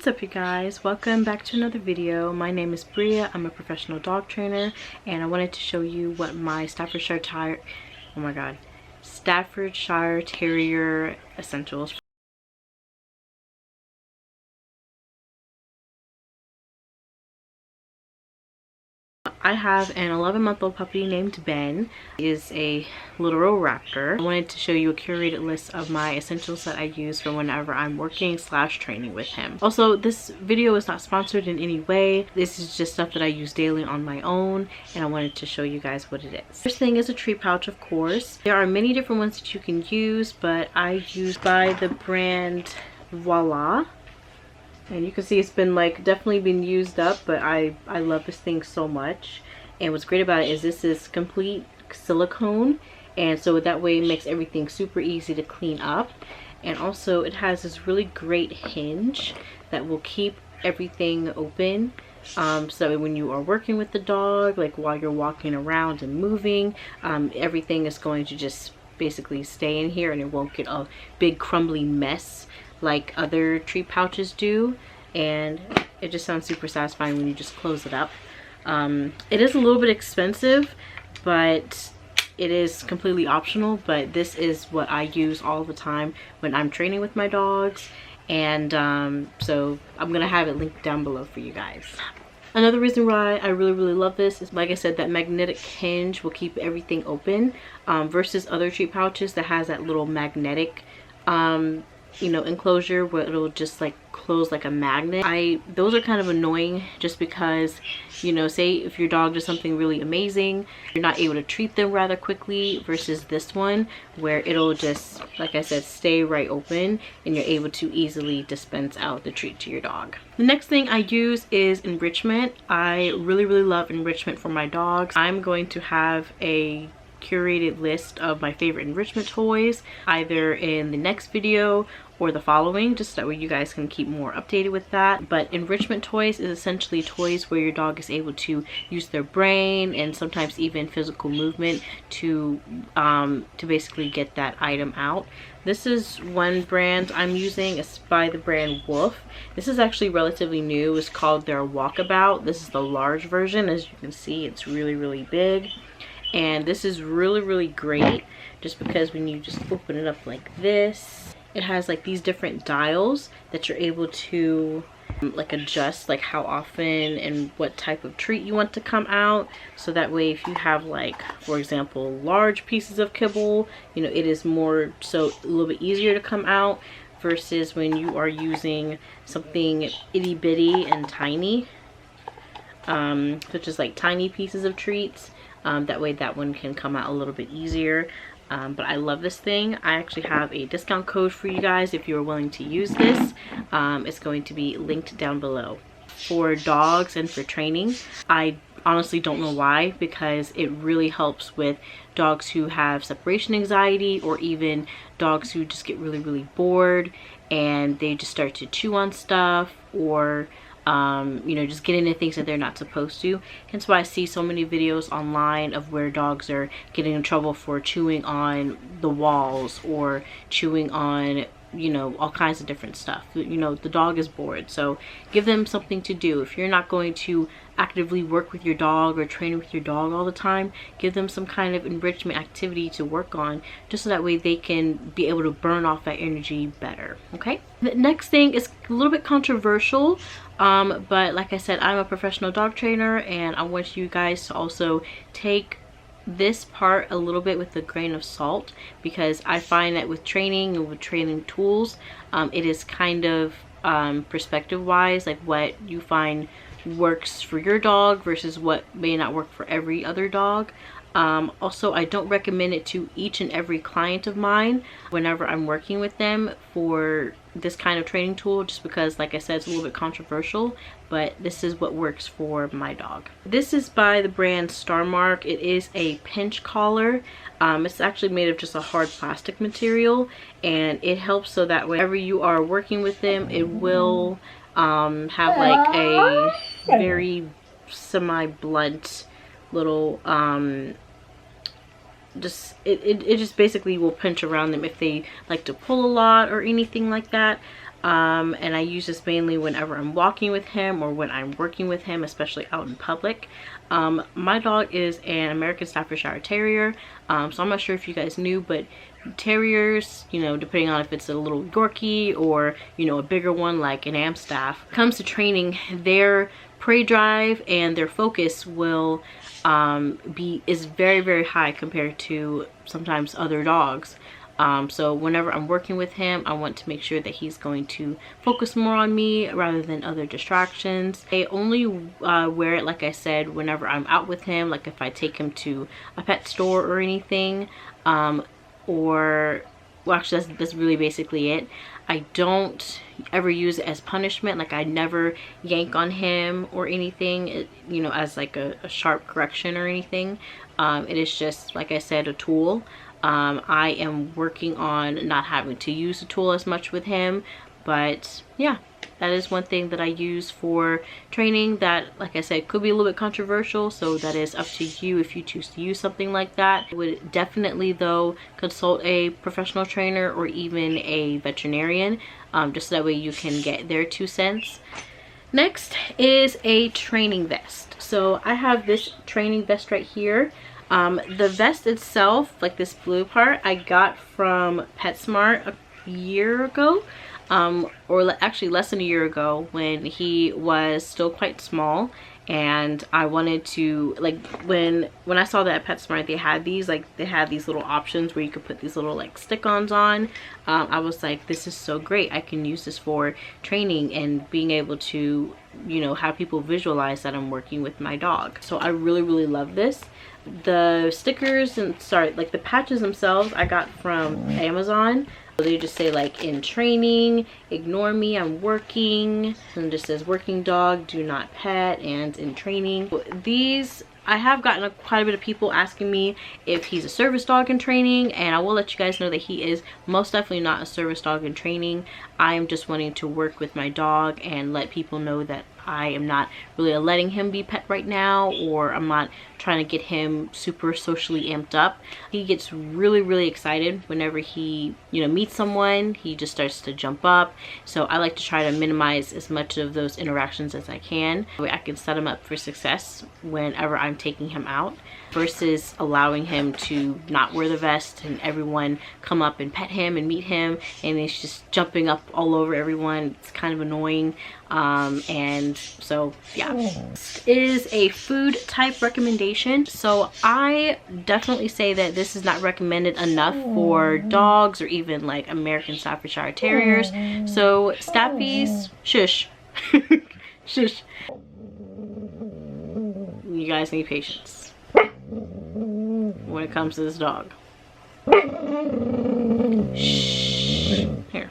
What's up, you guys? Welcome back to another video. My name is Bria. I'm a professional dog trainer, and I wanted to show you what my Staffordshire Terrier essentials. I have an 11-month-old puppy named Ben. He is a literal raptor. I wanted to show you a curated list of my essentials that I use for whenever I'm working / training with him. Also, this video is not sponsored in any way. This is just stuff that I use daily on my own, and I wanted to show you guys what it is. First thing is a treat pouch, of course. There are many different ones that you can use, but I use by the brand Voila. And you can see it's been definitely been used up, but I love this thing so much. And what's great about it is this is complete silicone, and so that way it makes everything super easy to clean up. And also it has this really great hinge that will keep everything open, so that when you are working with the dog, like while you're walking around and moving, everything is going to just basically stay in here and it won't get a big crumbly mess like other treat pouches do. And it just sounds super satisfying when you just close it up. It is a little bit expensive, but it is completely optional. But this is what I use all the time when I'm training with my dogs, and so I'm gonna have it linked down below for you guys. Another reason why I really love this is, like I said, that magnetic hinge will keep everything open, versus other treat pouches that has that little magnetic enclosure where it'll just close like a magnet. Those are kind of annoying, just because, say if your dog does something really amazing, you're not able to treat them rather quickly, versus this one where it'll just, like I said, stay right open and you're able to easily dispense out the treat to your dog. The next thing I use is enrichment. I really love enrichment for my dogs. I'm going to have a curated list of my favorite enrichment toys either in the next video or the following, just that way you guys can keep more updated with that. But enrichment toys is essentially toys where your dog is able to use their brain and sometimes even physical movement to basically get that item out. This is one brand I'm using. It's by the brand Mywoof. This is actually relatively new. It's called their Walkabout. This is the large version. As you can see, it's really big. And this is really great, just because when you just open it up like this, it has these different dials that you're able to adjust how often and what type of treat you want to come out. So that way if you have for example, large pieces of kibble, it is more so a little bit easier to come out, versus when you are using something itty bitty and tiny, such as tiny pieces of treats. That way that one can come out a little bit easier. But I love this thing. I actually have a discount code for you guys if you're willing to use this. It's going to be linked down below. For dogs and for training, I honestly don't know why, because it really helps with dogs who have separation anxiety, or even dogs who just get really bored and they just start to chew on stuff, or just get into things that they're not supposed to. Hence why I see so many videos online of where dogs are getting in trouble for chewing on the walls or chewing on all kinds of different stuff. The dog is bored, so give them something to do. If you're not going to actively work with your dog or train with your dog all the time, give them some kind of enrichment activity to work on, just so that way they can be able to burn off that energy better. Okay, the next thing is a little bit controversial, but like I said, I'm a professional dog trainer, and I want you guys to also take this part a little bit with a grain of salt, because I find that with training and with training tools, it is kind of perspective wise, what you find works for your dog versus what may not work for every other dog. Also, I don't recommend it to each and every client of mine whenever I'm working with them for this kind of training tool, just because, like I said, it's a little bit controversial, but this is what works for my dog. This is by the brand Starmark. It is a pinch collar. It's actually made of just a hard plastic material, and it helps so that whenever you are working with them, it will have a very semi-blunt little it just basically will pinch around them if they like to pull a lot or anything like that. and I use this mainly whenever I'm walking with him or when I'm working with him, especially out in public. My dog is an American Staffordshire Terrier, so I'm not sure if you guys knew, but terriers, you know, depending on if it's a little Yorkie or, you know, a bigger one like an Amstaff, comes to training, their prey drive and their focus will is very, very high compared to sometimes other dogs. So whenever I'm working with him, I want to make sure that he's going to focus more on me rather than other distractions. I only wear it, like I said, whenever I'm out with him, like if I take him to a pet store or anything, or, well, actually that's really basically it. I don't ever use it as punishment. Like, I never yank on him or anything, you know, as like a sharp correction or anything. It is just, like I said, a tool. I am working on not having to use the tool as much with him, but yeah, that is one thing that I use for training that, like I said, could be a little bit controversial, so that is up to you if you choose to use something like that. I would definitely, though, consult a professional trainer or even a veterinarian, just so that way you can get their 2 cents. Next is a training vest. So I have this training vest right here. The vest itself, like this blue part, I got from PetSmart a year ago, or actually less than a year ago, when he was still quite small, and I wanted to, like, when I saw that at PetSmart they had these, like, they had these little options where you could put these little like stick-ons on. I was like, this is so great, I can use this for training and being able to, you know, have people visualize that I'm working with my dog. So I really, really love this. The stickers and, sorry, like the patches themselves, I got from Amazon. They just say like, in training, ignore me, I'm working, and it just says working dog, do not pet, and in training. These, I have gotten quite a bit of people asking me if he's a service dog in training, and I will let you guys know that he is most definitely not a service dog in training. I am just wanting to work with my dog and let people know that I am not really letting him be pet right now, or I'm not trying to get him super socially amped up. He gets really, really excited whenever he, you know, meets someone. He just starts to jump up. So I like to try to minimize as much of those interactions as I can. I can set him up for success whenever I'm taking him out, versus allowing him to not wear the vest and everyone come up and pet him and meet him, and he's just jumping up all over everyone. It's kind of annoying. And so yeah, this is a food type recommendation. So I definitely say that this is not recommended enough for dogs or even like American Staffordshire Terriers. So staffies, shush. Shush. You guys need patience when it comes to this dog. Shh. Here.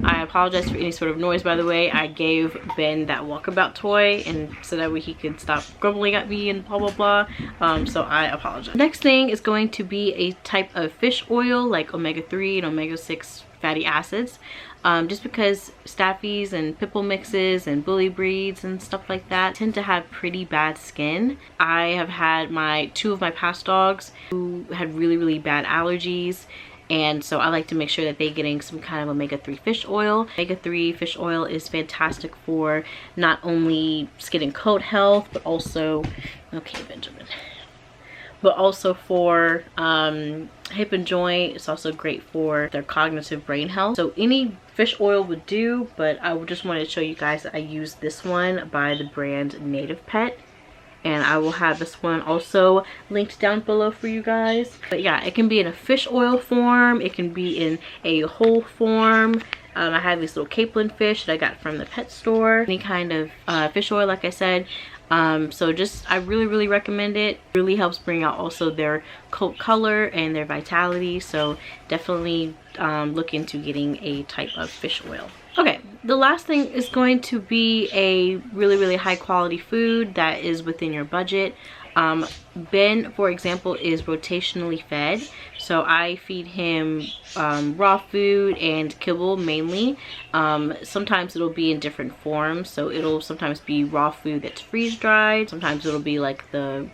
I apologize for any sort of noise, by the way. I gave Ben that walkabout toy, and so that way he could stop grumbling at me and blah blah blah. So I apologize. Next thing is going to be a type of fish oil, like omega-3 and omega-6 fatty acids. Just because staffies and pit bull mixes and bully breeds and stuff like that tend to have pretty bad skin. I have had two of my past dogs who had really, really bad allergies, and so I like to make sure that they're getting some kind of omega-3 fish oil. Omega-3 fish oil is fantastic for not only skin and coat health, but also, okay, Benjamin, but also for hip and joint. It's also great for their cognitive brain health. So any fish oil would do, but I just wanted to show you guys that I use this one by the brand Native Pet, and I will have this one also linked down below for you guys. But yeah, it can be in a fish oil form, it can be in a whole form. I have these little capelin fish that I got from the pet store. Any kind of fish oil, like I said. So just, I really, really recommend it. It really helps bring out also their coat color and their vitality. So definitely look into getting a type of fish oil. Okay, the last thing is going to be a really, really high quality food that is within your budget. Ben, for example, is rotationally fed, so I feed him raw food and kibble mainly. Sometimes it'll be in different forms, so it'll sometimes be raw food that's freeze dried, sometimes it'll be like the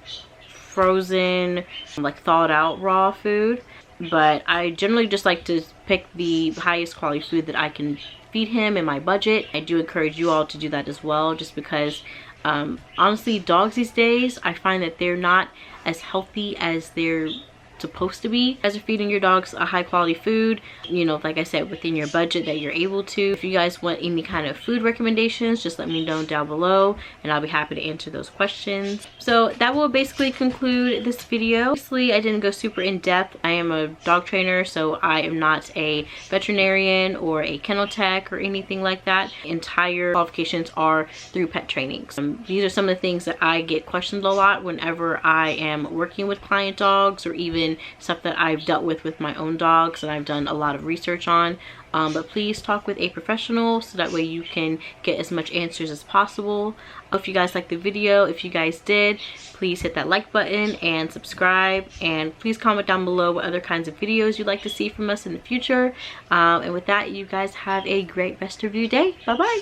frozen, like thawed out raw food, but I generally just like to pick the highest quality food that I can feed him in my budget. I do encourage you all to do that as well, just because honestly, dogs these days, I find that they're not as healthy as they're supposed to be. You guys are feeding your dogs a high quality food, you know, like I said, within your budget that you're able to. If you guys want any kind of food recommendations, just let me know down below and I'll be happy to answer those questions. So that will basically conclude this video. Obviously, I didn't go super in depth. I am a dog trainer, so I am not a veterinarian or a kennel tech or anything like that. Entire qualifications are through pet training. These are some of the things that I get questioned a lot whenever I am working with client dogs, or even stuff that I've dealt with my own dogs and I've done a lot of research on. But please talk with a professional so that way you can get as much answers as possible. If you guys liked the video, if you guys did, please hit that like button and subscribe, and please comment down below what other kinds of videos you'd like to see from us in the future. And with that, you guys have a great rest of your day. Bye bye.